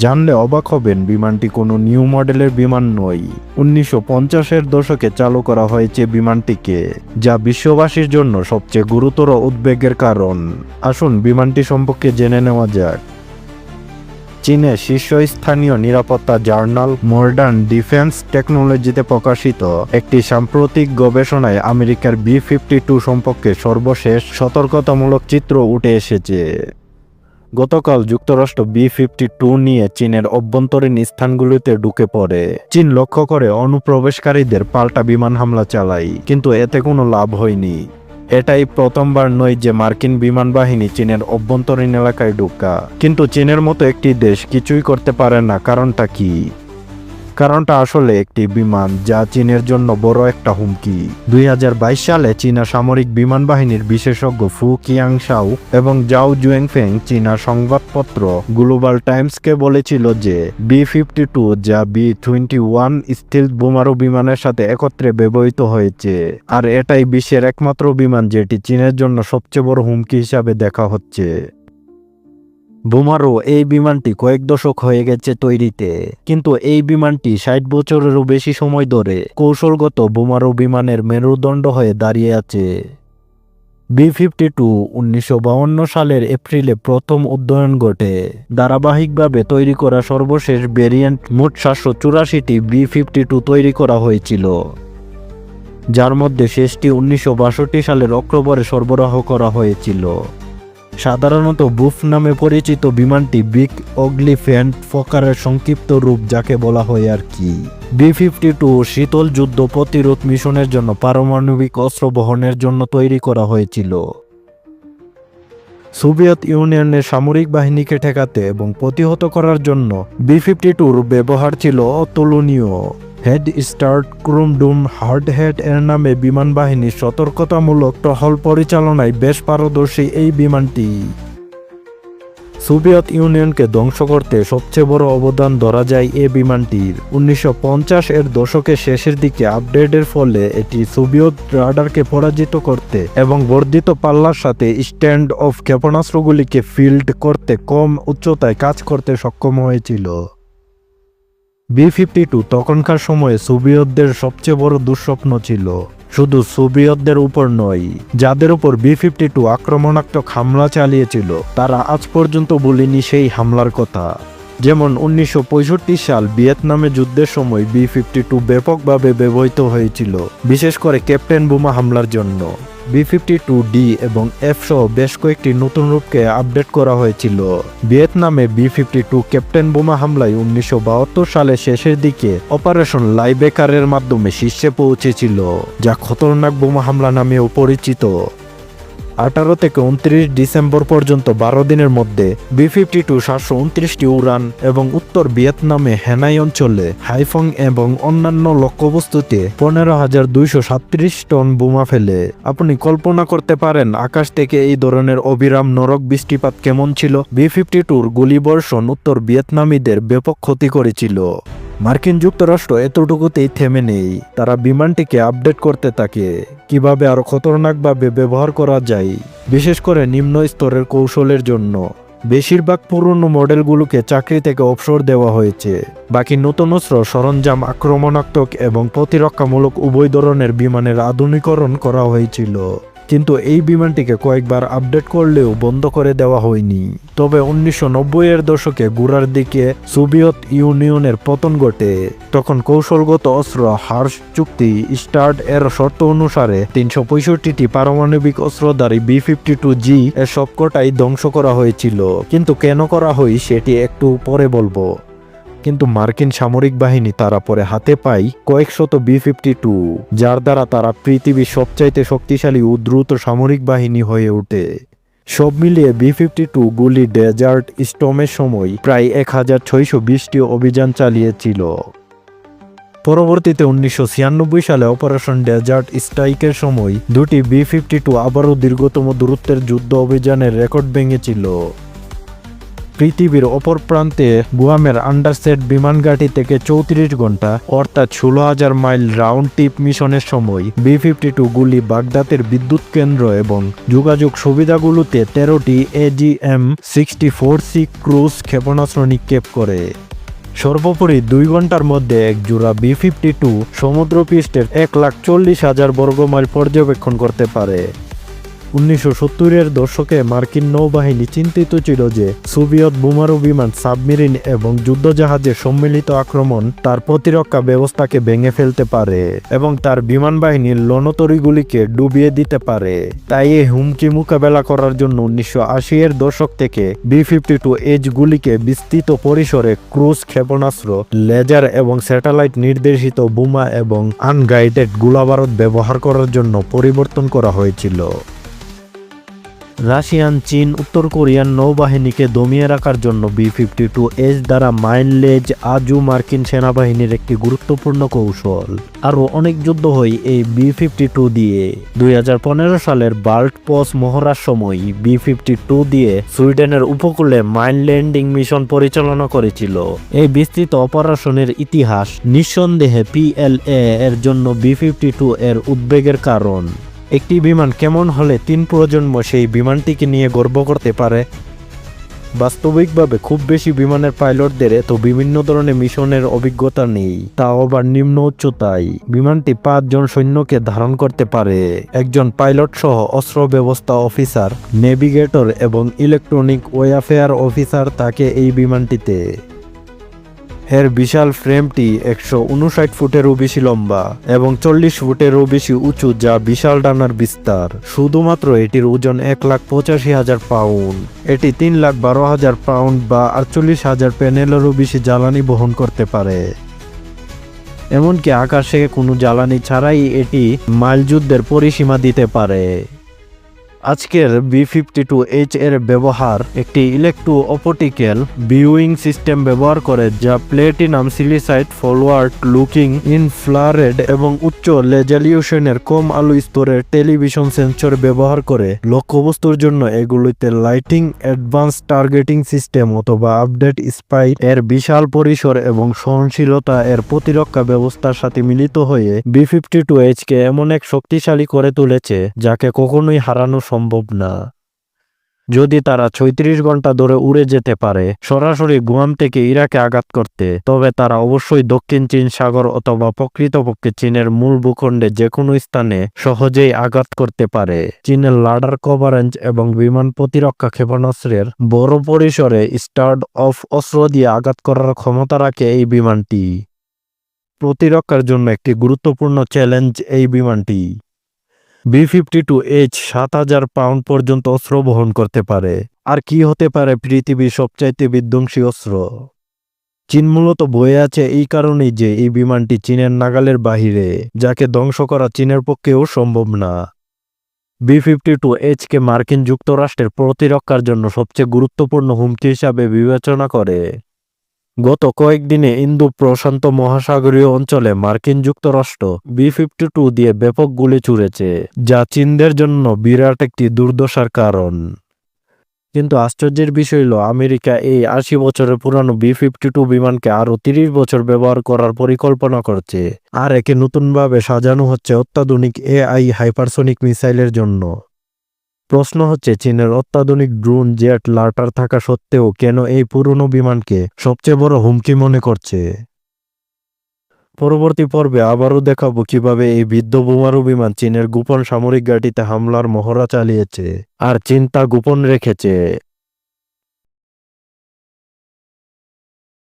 জানলে অবাক হবেন, বিমানটি কোনো নিউ মডেলের বিমান নয়। 1950-এর দশকে চালু করা হয়েছে বিমানটিকে, যা বিশ্ববাসীর জন্য সবচেয়ে গুরুতর উদ্বেগের কারণ। আসুন বিমানটি সম্পর্কে জেনে নেওয়া যাক। চীনের শীর্ষস্থানীয় নিরাপত্তা জার্নাল মডার্ন ডিফেন্স টেকনোলজিতে প্রকাশিত একটি সাম্প্রতিক গবেষণায় আমেরিকার B-52 সম্পর্কে সর্বশেষ সতর্কতামূলক চিত্র উঠে এসেছে। গতকাল যুক্তরাষ্ট্র B-52 নিয়ে চীনের অভ্যন্তরীণ স্থানগুলিতে ঢুকে পড়ে। চীন লক্ষ্য করে অনুপ্রবেশকারীদের পাল্টা বিমান হামলা চালায়, কিন্তু এতে কোনো লাভ হয়নি। এটাই প্রথমবার নয় যে মার্কিন বিমান বাহিনী চীনের অভ্যন্তরীণ এলাকায় ঢোকা, কিন্তু চীনের মতো একটি দেশ কিছুই করতে পারে না। কারণটা কি? কারণটা আসলে একটি বিমান, যা চীনের জন্য বড় একটা হুমকি। 2022 সালে চীনা সামরিক বিমান বাহিনীর বিশেষজ্ঞ ফু কিয়াংশাও এবং জাও জুয়েংফেং চীনা সংবাদপত্র গ্লোবাল টাইমসকে বলেছিল যে B-52, যা B-21 স্টিলথ বোমারু বিমানের সাথে একত্রে ব্যবহৃত হয়েছে, আর এটাই বিশ্বের একমাত্র বিমান যেটি চীনের জন্য সবচেয়ে বড় হুমকি হিসাবে দেখা হচ্ছে। বোমারু এই বিমানটি কয়েক দশক হয়ে গেছে তৈরিতে, কিন্তু এই বিমানটি 60 বছরেরও বেশি সময় ধরে কৌশলগত বোমারু বিমানের মেরুদণ্ড হয়ে দাঁড়িয়ে আছে। B-52 1952 সালের এপ্রিলে প্রথম উড্ডয়ন ঘটে। ধারাবাহিকভাবে তৈরি করা সর্বশেষ ভেরিয়েন্ট মোট 784টি B-52 তৈরি করা হয়েছিল, যার মধ্যে শেষটি 1962 সালের অক্টোবরে সরবরাহ করা হয়েছিল। সাধারণত বুফ নামে পরিচিত বিমানটি বিগ অগলি ফ্যান্ট ফকারের সংক্ষিপ্ত রূপ, যাকে বলা হয় আর কি। B-52 শীতল যুদ্ধ প্রতিরোধ মিশনের জন্য পারমাণবিক অস্ত্র বহনের জন্য তৈরি করা হয়েছিল। সোভিয়েত ইউনিয়নের সামরিক বাহিনীকে ঠেকাতে এবং প্রতিহত করার জন্য B-52-র ব্যবহার ছিল অতুলনীয়। হেড স্টার্ট ক্রুমডুম হার্ডহেড এর নামে বিমান বাহিনীর সতর্কতামূলক টহল পরিচালনায় বেশ পারদর্শী এই বিমানটি। সোভিয়েত ইউনিয়নকে ধ্বংস করতে সবচেয়ে বড় অবদান ধরা যায় এই বিমানটির। 1950-এর দশকের শেষের দিকে আপডেটের ফলে এটি সোভিয়েত রাডারকে পরাজিত করতে এবং বর্ধিত পাল্লার সাথে স্ট্যান্ড অফ ক্ষেপণাস্ত্রগুলিকে ফিল্ড করতে কম উচ্চতায় কাজ করতে সক্ষম হয়েছিল। B-52 তখনকার সময়ে সোভিয়েতদের সবচেয়ে বড় দুঃস্বপ্ন ছিল। শুধু সোভিয়েতদের উপর নয়, যাদের উপর B-52 আক্রমণাত্মক হামলা চালিয়েছিল তারা আজ পর্যন্ত ভুলেনি সেই হামলার কথা। যেমন 1965 সাল ভিয়েতনামে যুদ্ধের সময় B-52 ব্যাপকভাবে ব্যবহৃত হয়েছিল, বিশেষ করে ক্যাপ্টেন বোমা হামলার জন্য। B-52D এবং F সহ বেশ কয়েকটি নতুন রূপকে আপডেট করা হয়েছিল। ভিয়েতনামে B-52 ক্যাপ্টেন বোমা হামলায় 1972 সালের শেষের দিকে অপারেশন লাইবেকারের মাধ্যমে শীর্ষে পৌঁছেছিল, যা খতরনাক বোমা হামলা নামেও পরিচিত। 18 থেকে 29 ডিসেম্বর পর্যন্ত 12 দিনের মধ্যে B-52 729টি উড়ান এবং উত্তর ভিয়েতনামে হেনাই অঞ্চলে হাইফং এবং অন্যান্য লক্ষ্যবস্তুতে 15,237 টন বোমা ফেলে। আপনি কল্পনা করতে পারেন আকাশ থেকে এই ধরনের অবিরাম নরক বৃষ্টিপাত কেমন ছিল। B-52-র গুলিবর্ষণ উত্তর ভিয়েতনামীদের ব্যাপক ক্ষতি করেছিল। মার্কিন যুক্তরাষ্ট্র এতটুকুতেই থেমে নেই, তারা বিমানটিকে আপডেট করতে থাকে, কিভাবে আরো খতরনাকভাবে ব্যবহার করা যায়, বিশেষ করে নিম্ন স্তরের কৌশলের জন্য। বেশিরভাগ পুরনো মডেলগুলোকে চাকরি থেকে অবসর দেওয়া হয়েছে, বাকি নতুন অস্ত্র সরঞ্জাম আক্রমণাত্মক এবং প্রতিরক্ষামূলক উভয় ধরনের বিমানের আধুনিকরণ করা হয়েছিল। কিন্তু এই বিমানটিকে কয়েকবার আপডেট করলেও বন্ধ করে দেওয়া হয়নি। তবে 1990-এর দশকে গোড়ার দিকে সোভিয়েত ইউনিয়নের পতন ঘটে। তখন কৌশলগত অস্ত্র হার্শ চুক্তি স্টার্ট এর শর্ত অনুসারে 365টি পারমাণবিক অস্ত্রধারী B-52G এর সবকটাই ধ্বংস করা হয়েছিল। কিন্তু কেন করা হয় সেটি একটু পরে বলবো। কিন্তু মার্কিন সামরিক বাহিনী তারা পরে হাতে পায় কয়েকশত B-52, যার দ্বারা তারা পৃথিবীর সবচাইতে শক্তিশালী ও দ্রুত সামরিক বাহিনী হয়ে ওঠে। সব মিলিয়ে B-52 গুলি ডেজার্ট স্টর্মের সময় প্রায় 1620টি অভিযান চালিয়েছিল। পরবর্তীতে 1996 সালে অপারেশন ডেজার্ট স্ট্রাইকের সময় দুটি B-52 আবারও দীর্ঘতম দূরত্বের যুদ্ধ অভিযানের রেকর্ড ভেঙেছিল। পৃথিবীর অপর প্রান্তে গুয়ামের আন্ডারসেট বিমান ঘাঁটি থেকে 34 ঘন্টা অর্থাৎ 16,000 মাইল রাউন্ড ট্রিপ মিশনের সময় B-52 গুলি বাগদাদের বিদ্যুৎ কেন্দ্র এবং যোগাযোগ সুবিধাগুলোতে 13টি AGM-64C ক্রুজ ক্ষেপণাস্ত্র নিক্ষেপ করে। সর্বোপরি 2 ঘন্টার মধ্যে এক জোড়া B-52 সমুদ্রপৃষ্ঠের 1,40,000 বর্গমাইল পর্যবেক্ষণ করতে পারে। 1970-এর দশকে মার্কিন নৌবাহিনী চিন্তিত ছিল যে সোভিয়েত বোমারু বিমান, সাবমেরিন এবং যুদ্ধজাহাজের সম্মিলিত আক্রমণ তার প্রতিরক্ষা ব্যবস্থাকে ভেঙে ফেলতে পারে এবং তার বিমান বাহিনীর লনতরিগুলিকে ডুবিয়ে দিতে পারে। তাই এই হুমকি মোকাবেলা করার জন্য 1980-এর দশক থেকে B-52H গুলিকে বিস্তৃত পরিসরে ক্রুজ ক্ষেপণাস্ত্র, লেজার এবং স্যাটেলাইট নির্দেশিত বোমা এবং আনগাইডেড গোলাবারুদ ব্যবহার করার জন্য পরিবর্তন করা হয়েছিল। রাশিয়ান, চীন, উত্তর কোরিয়ান নৌবাহিনীকে দমিয়ে রাখার জন্য B-52H দ্বারা মাইলেজ আজও মার্কিন সেনাবাহিনীর একটি গুরুত্বপূর্ণ কৌশল। আরও অনেক যুদ্ধ হয় এই B-52 দিয়ে। 2015 সালের বাল্ট পস মহড়ার সময় B-52 দিয়ে সুইডেনের উপকূলে মাইন ল্যান্ডিং মিশন পরিচালনা করেছিল। এই বিস্তৃত অপারেশনের ইতিহাস নিঃসন্দেহে PLA এর জন্য B-52 এর উদ্বেগের কারণ। একটি বিমান কেমন হলে 3 প্রজন্ম সেই বিমানটিকে নিয়ে গর্ব করতে পারে? বাস্তবিকভাবে খুব বেশি বিমানের পাইলটদের এত বিভিন্ন ধরনের মিশনের অভিজ্ঞতা নেই, তাও আবার নিম্ন উচ্চতায়। বিমানটি 5 জন সৈন্যকে ধারণ করতে পারে, একজন পাইলট সহ অস্ত্র ব্যবস্থা অফিসার, নেভিগেটর এবং ইলেকট্রনিক ওয়ারফেয়ার অফিসার থাকে এই বিমানটিতে। এর বিশাল ফ্রেমটি 159 ফুটেরও বেশি লম্বা এবং 40 ফুটেরও বেশি উঁচু, যা বিশাল ডানার বিস্তার। শুধুমাত্র এটির ওজন 1,85,000 পাউন্ড। এটি 3,12,000 পাউন্ড বা 48,000 প্যানেলেরও বেশি জ্বালানি বহন করতে পারে। এমনকি আকাশে কোনো জ্বালানি ছাড়াই এটি মাইল যুদ্ধের পরিসীমা দিতে পারে। আজকের B-52H এর ব্যবহার একটি ইলেকট্রো অপটিক্যাল ভিউইং সিস্টেম ব্যবহার করে, যা প্লেটিনাম সিলিসাইড ফরওয়ার্ড লুকিং ইনফ্রারেড এবং উচ্চ রেজলিউশনের কম আলো স্তরের টেলিভিশন সেন্সর ব্যবহার করে লক্ষ্যবস্তুর জন্য এগুলিতে লাইটিং, অ্যাডভান্স টার্গেটিং সিস্টেম অথবা আপডেট স্পাই এর বিশাল পরিসর এবং সহনশীলতা এর প্রতিরক্ষা ব্যবস্থার সাথে মিলিত হয়ে B-52H কে এমন এক শক্তিশালী করে তুলেছে যাকে কখনোই হারানো সম্ভব না। যদি তারা 36 ঘন্টা ধরে উড়ে যেতে পারে সরাসরি গুয়াম থেকে ইরাকে আঘাত করতে, তবে তারা অবশ্যই দক্ষিণ চীন সাগর অথবা প্রকৃতপক্ষে চীনের মূল ভূখণ্ডে যে কোনো স্থানে সহজেই আঘাত করতে পারে। চীনের লাডার কভারেজ এবং বিমান প্রতিরক্ষা ক্ষেপণাস্ত্রের বড় পরিসরে স্টার্ড অফ অস্ত্র দিয়ে আঘাত করার ক্ষমতা রাখে এই বিমানটি। প্রতিরক্ষার জন্য একটি গুরুত্বপূর্ণ চ্যালেঞ্জ এই বিমানটি। B-52H 7,000 পাউন্ড পর্যন্ত অস্ত্র বহন করতে পারে। আর কি হতে পারে পৃথিবীর সবচাইতে বিধ্বংসী অস্ত্র? চীন মূলত বয়ে আছে এই কারণেই যে এই বিমানটি চীনের নাগালের বাহিরে, যাকে ধ্বংস করা চীনের পক্ষেও সম্ভব না। B-52H কে মার্কিন যুক্তরাষ্ট্রের প্রতিরক্ষার জন্য সবচেয়ে গুরুত্বপূর্ণ হুমকি হিসাবে বিবেচনা করে। গত কয়েকদিনে ইন্দো প্রশান্ত মহাসাগরীয় অঞ্চলে মার্কিন যুক্তরাষ্ট্র B-52 দিয়ে ব্যাপক গুলি ছুড়েছে, যা চীনদের জন্য বিরাট একটি দুর্দশার কারণ। কিন্তু আশ্চর্যের বিষয় হল আমেরিকা এই 80 বছরের পুরানো B-52 বিমানকে আরও 30 বছর ব্যবহার করার পরিকল্পনা করছে, আর একে নতুনভাবে সাজানো হচ্ছে অত্যাধুনিক AI হাইপারসোনিক মিসাইলের জন্য। প্রশ্ন হচ্ছে, চীনের অত্যাধুনিক ড্রোন, জেট, লাটার থাকা সত্ত্বেও কেন এই পুরনো বিমানকে সবচেয়ে বড় হুমকি মনে করছে? পরবর্তী পর্বে আবারও দেখাবো কিভাবে এই বিদ্ধ বোমারু বিমান চীনের গোপন সামরিক ঘাঁটিতে হামলার মহড়া চালিয়েছে, আর চীন তা গোপন রেখেছে।